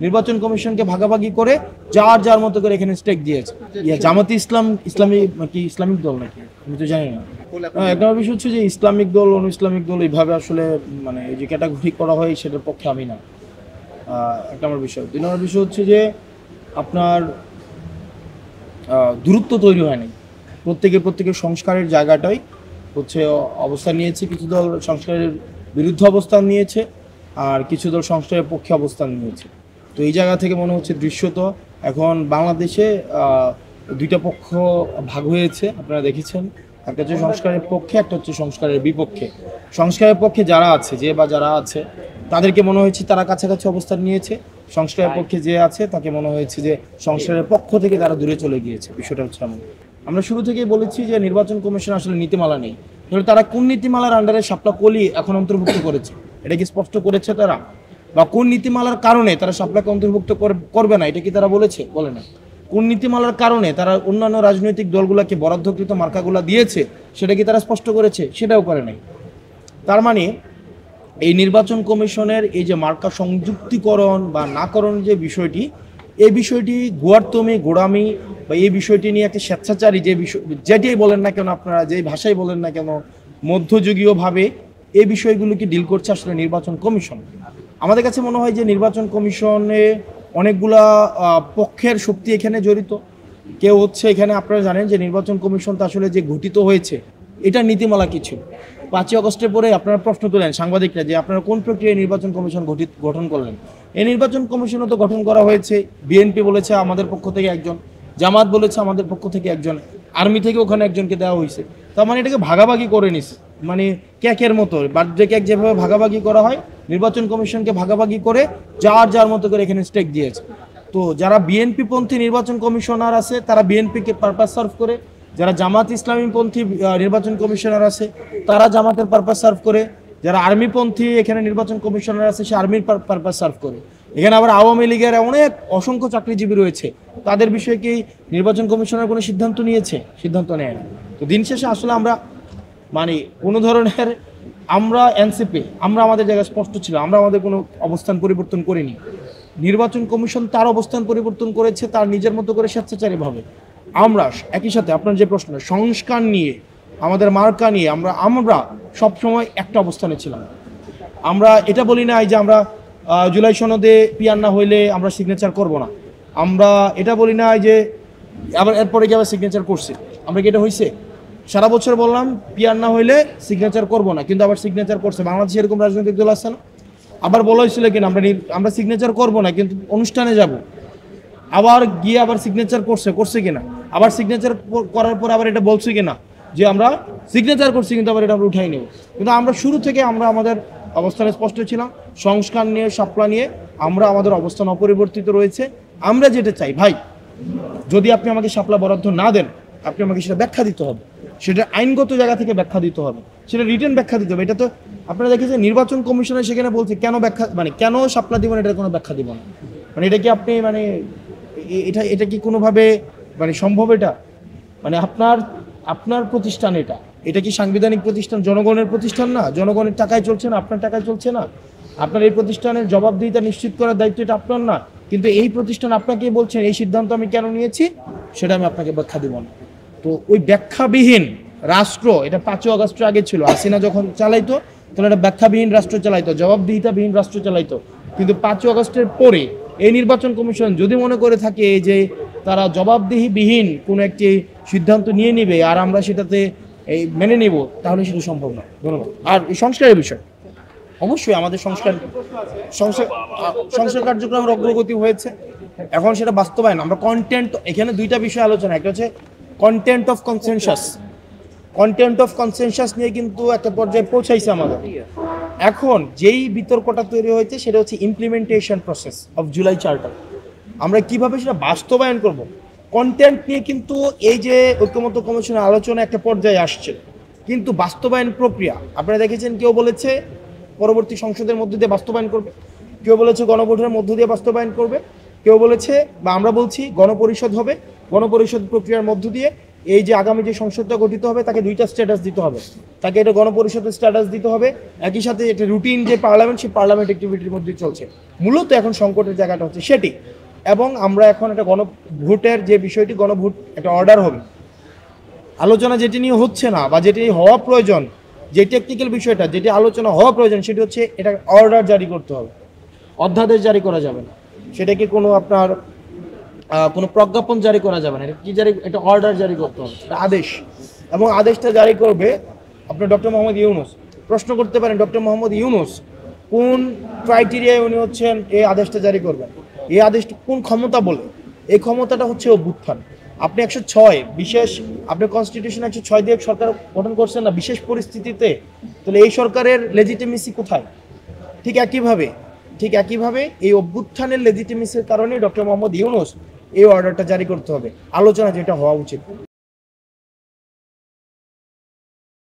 নির্বাচন কমিশনকে ভাগাভাগি করে যার যার মতো করে এখানে স্টেক দিয়েছে। জামাতে ইসলামিক দল নাকি আমি তো জানি না। একটা বিষয় হচ্ছে যে ইসলামিক দল ইসলামিক দল এইভাবে আসলে মানে যে ক্যাটাগরি করা হয় সেটার পক্ষে আমি না। একটা আমার বিষয়। 2 নম্বর বিষয় হচ্ছে যে আপনার দূরত্ব তৈরি হয়নি। প্রত্যেকের সংস্কারের জায়গাটাই হচ্ছে অবস্থান নিয়েছে। কিছু দল সংস্কারের বিরুদ্ধে অবস্থান নিয়েছে, আর কিছু দল সংস্কারের পক্ষে অবস্থান নিয়েছে। তো এই জায়গা থেকে মনে হচ্ছে দৃশ্যত এখন বাংলাদেশে 2টা পক্ষ ভাগ হয়েছে। আপনারা দেখেছেন, একটা হচ্ছে সংস্কারের পক্ষে, একটা হচ্ছে সংস্কারের বিপক্ষে। সংস্কারের পক্ষে যারা আছে তাদেরকে মনে হয়েছে তারা কাছাকাছি অবস্থান নিয়েছে। সংস্কারের পক্ষে যে আছে তাকে মনে হয়েছে যে সংস্কারের পক্ষ থেকে তারা দূরে চলে গিয়েছে। বিষয়টা হচ্ছে এমন। আমরা শুরু থেকেই বলেছি যে নির্বাচন কমিশন আসলে নীতিমালা নেই। তাহলে তারা কোন নীতিমালার আন্ডারে শাপলা কলি এখন অন্তর্ভুক্ত করেছে, এটা কি স্পষ্ট করেছে তারা? বা কোন নীতিমালার কারণে তারা শাপলাকে অন্তর্ভুক্ত করবে না, এটা কি তারা বলেছে? বলে না। কোন নীতিমালার কারণে তারা অন্যান্য রাজনৈতিক দলগুলোকে বরাদ্দকৃত মার্কাগুলো দিয়েছে, সেটা কি তারা স্পষ্ট করেছে? সেটাও করে নাই। তার মানে এই নির্বাচন কমিশনের এই যে মার্কা সংযুক্তিকরণ বা নাকরণ যে বিষয়টি, এই বিষয়টি গোড়ামি বা এই বিষয়টি নিয়ে একটা স্বেচ্ছাচারী যে বিষয়, যেটাই বলেন না কেন আপনারা, যেই ভাষায় বলেন না কেন, মধ্যযুগীয়ভাবে এই বিষয়গুলোকে ডিল করছে আসলে নির্বাচন কমিশন। আমাদের কাছে মনে হয় যে নির্বাচন কমিশনে অনেকগুলা পক্ষের শক্তি এখানে জড়িত। কেউ হচ্ছে এখানে, আপনারা জানেন যে নির্বাচন কমিশনটা আসলে যে গঠিত হয়েছে এটা নীতিমালা কি ছিল। 5ই আগস্টের পরে আপনারা প্রশ্ন তোলেন সাংবাদিকরা যে আপনারা কোন প্রক্রিয়ায় নির্বাচন কমিশন গঠন করলেন। এই নির্বাচন কমিশনও তো গঠন করা হয়েছে, বিএনপি বলেছে আমাদের পক্ষ থেকে একজন, জামাত বলেছে আমাদের পক্ষ থেকে একজন, আর্মি থেকে ওখানে একজনকে দেওয়া হয়েছে। তার মানে এটাকে ভাগাভাগি করে নিছে, মানে কেকের মতো বার্থডে কেক যেভাবে ভাগাভাগি করা হয়, নির্বাচন কমিশনকে ভাগাভাগি করে যার যার মতো করে এখানে স্টেক দিয়েছে। তো যারা বিএনপি পন্থী নির্বাচন কমিশনার আছে তারা বিএনপিকে পারপাস সার্ভ করে, যারা জামাত ইসলামী পন্থী নির্বাচন কমিশনার আছে তারা জামাতের পারপাস সার্ভ করে, যারা আর্মি পন্থী এখানে নির্বাচন কমিশনার আছে সে আর্মির পারপাস সার্ভ করে। এখানে আবার আওয়ামী লীগের অনেক অসংখ্য চাকরিজীবী রয়েছে, তাদের বিষয়ে কি নির্বাচন কমিশনার কোনো সিদ্ধান্ত নিয়েছে? সিদ্ধান্ত নেয় না। তো দিন শেষে আসলে আমরা মানে কোনো ধরনের আমরা এনসিপি আমরা আমাদের জায়গায় স্পষ্ট ছিল, আমরা আমাদের কোনো অবস্থান পরিবর্তন করিনি। নির্বাচন কমিশন তার অবস্থান পরিবর্তন করেছে তার নিজের মতো করে স্বেচ্ছাচারীভাবে। আমরা একই সাথে আপনার যে প্রশ্ন সংস্কার নিয়ে, আমাদের মার্কা নিয়ে আমরা সবসময় একটা অবস্থানে ছিলাম। আমরা এটা বলি না যে আমরা জুলাই সনদে পিয়ার না হইলে আমরা সিগনেচার করব না। আমরা এটা বলি না যে আবার এরপরে গিয়ে আবার সিগনেচার করছি। আমরা কি এটা হয়েছে? সারা বছর বললাম পিয়ার না হইলে সিগনেচার করব না, কিন্তু আবার সিগনেচার করছে। বাংলাদেশে এরকম রাজনৈতিক দল আছে না? আবার বলা হয়েছিল কিনা আমরা সিগনেচার করব না কিন্তু অনুষ্ঠানে যাব, আবার গিয়ে আবার সিগনেচার করছে কিনা, আবার সিগনেচার করার পর আবার এটা বলছে কিনা যে আমরা সিগনেচার করছি কিন্তু আবার এটা আমরা উঠাই নেব। কিন্তু আমরা শুরু থেকে আমরা আমাদের অবস্থানে স্পষ্ট ছিলাম। সংস্কার নিয়ে, শাপলা নিয়ে আমরা আমাদের অবস্থান অপরিবর্তিত রয়েছে। আমরা যেটা চাই ভাই, যদি আপনি আমাকে শাপলা বরাদ্দ না দেন, আপনি আমাকে সেটা ব্যাখ্যা দিতে হবে, সেটা আইনগত জায়গা থেকে ব্যাখ্যা দিতে হবে, সেটা রিটেন ব্যাখ্যা দিতে হবে। এটা তো আপনারা দেখেছেন নির্বাচন কমিশনের সেখানে বলছে কেন ব্যাখ্যা, মানে কেন শাপলা দিব না, এটার কোনো ব্যাখ্যা দিব না। মানে এটা কি আপনি মানে এটা কি কোনোভাবে মানে সম্ভব? এটা মানে আপনার প্রতিষ্ঠান, এটা কি সাংবিধানিক প্রতিষ্ঠান, জনগণের প্রতিষ্ঠান না? জনগণের টাকায় চলছে না, আপনার টাকায় চলছে না? আপনার এই প্রতিষ্ঠানের জবাবদিহিতা নিশ্চিত করার দায়িত্ব এটা আপনার না? কিন্তু এই প্রতিষ্ঠান আপনাকে বলছেন এই সিদ্ধান্ত আমি কেন নিয়েছি সেটা আমি আপনাকে ব্যাখ্যা দিব না। তো ওই ব্যাখ্যাবিহীন রাষ্ট্র, এটা 5ই আগস্টের আগে ছিল, হাসিনা যখন চালাইতো তখন এটা ব্যাখ্যাবিহীন রাষ্ট্র চালাইতো, জবাবদিহিতাবিহীন রাষ্ট্র চালাইতো। কিন্তু 5ই আগস্টের পরে এই নির্বাচন কমিশন যদি মনে করে থাকে যে তারা জবাবদিহিবিহীন কোনো একটি সিদ্ধান্ত নিয়ে নেবে আর আমরা সেটাতে মেনে নেব, তাহলে সেটা সম্ভব না। ধন্যবাদ। আর এই সংস্কারের বিষয়, অবশ্যই আমাদের সংস্কার কার্যক্রমের অগ্রগতি হয়েছে, এখন সেটা বাস্তবায়ন। আমরা কন্টেন্ট, এখানে 2টা বিষয় আলোচনা, একটা হচ্ছে কন্টেন্ট অফ কনসেনসাস নিয়ে কিন্তু একটা পর্যায়ে পৌঁছাইছে আমাদের। এখন যেই বিতর্কটা তৈরি হয়েছে সেটা হচ্ছে implementation process of July charter, আমরা কিভাবে সেটা বাস্তবায়ন করব। কন্টেন্ট নিয়ে কিন্তু এই যে ঐক্যমত্য কমিশনের আলোচনা একটা পর্যায়ে আসছে, কিন্তু বাস্তবায়ন প্রক্রিয়া আপনারা দেখেছেন, কেউ বলেছে পরবর্তী সংসদের মধ্য দিয়ে বাস্তবায়ন করবে, কেউ বলেছে গণভোটের মধ্য দিয়ে বাস্তবায়ন করবে, কেউ বলেছে বা আমরা বলছি গণপরিষদ হবে, গণপরিষদ প্রক্রিয়ার মধ্য দিয়ে এই যে আগামী যে সংসদটা গঠিত হবে তাকে দুইটা স্ট্যাটাস দিতে হবে, তাকে এটা গণপরিষদের স্ট্যাটাস দিতে হবে, একই সাথে এটা রুটিন যে পার্লামেন্ট সেই পার্লামেন্ট অ্যাক্টিভিটির মধ্যে চলছে। মূলত এখন সংকটের জায়গাটা হচ্ছে সেটি। এবং আমরা এখন একটা গণভোটের যে বিষয়টি, গণভোট একটা অর্ডার হবে, আলোচনা যেটি নিয়ে হচ্ছে না বা যেটি হওয়া প্রয়োজন, যে টেকনিক্যাল বিষয়টা যেটি আলোচনা হওয়া প্রয়োজন সেটি হচ্ছে এটা অর্ডার জারি করতে হবে, অধ্যাদেশ জারি করা যাবে না, সেটাকে কোনো আপনার কোনো প্রজ্ঞাপন জারি করা যাবে না, এটা কি জারি, এটা অর্ডার জারি করতে হবে, এটা আদেশ। এবং আদেশটা জারি করবে আপনার ডক্টর মোহাম্মদ ইউনূস। প্রশ্ন করতে পারেন ডক্টর মোহাম্মদ ইউনূস কোন ক্রাইটেরিয়ায় উনি হচ্ছেন এই আদেশটা জারি করবেন, এই আদেশটা কোন ক্ষমতা বলে? এই ক্ষমতাটা হচ্ছে অভ্যুত্থান। আপনি 106 বিশেষ, আপনি কনস্টিটিউশন 106 দিয়ে সরকার গঠন করছেন না বিশেষ পরিস্থিতিতে, তাহলে এই সরকারের লেজিটিমেসি কোথায়? ঠিক একইভাবে এই অভ্যুত্থানের লেজিটিমেসির কারণে ডক্টর মোহাম্মদ ইউনূস এই অর্ডারটা জারি করতে হবে, আলোচনা যেটা হওয়া উচিত।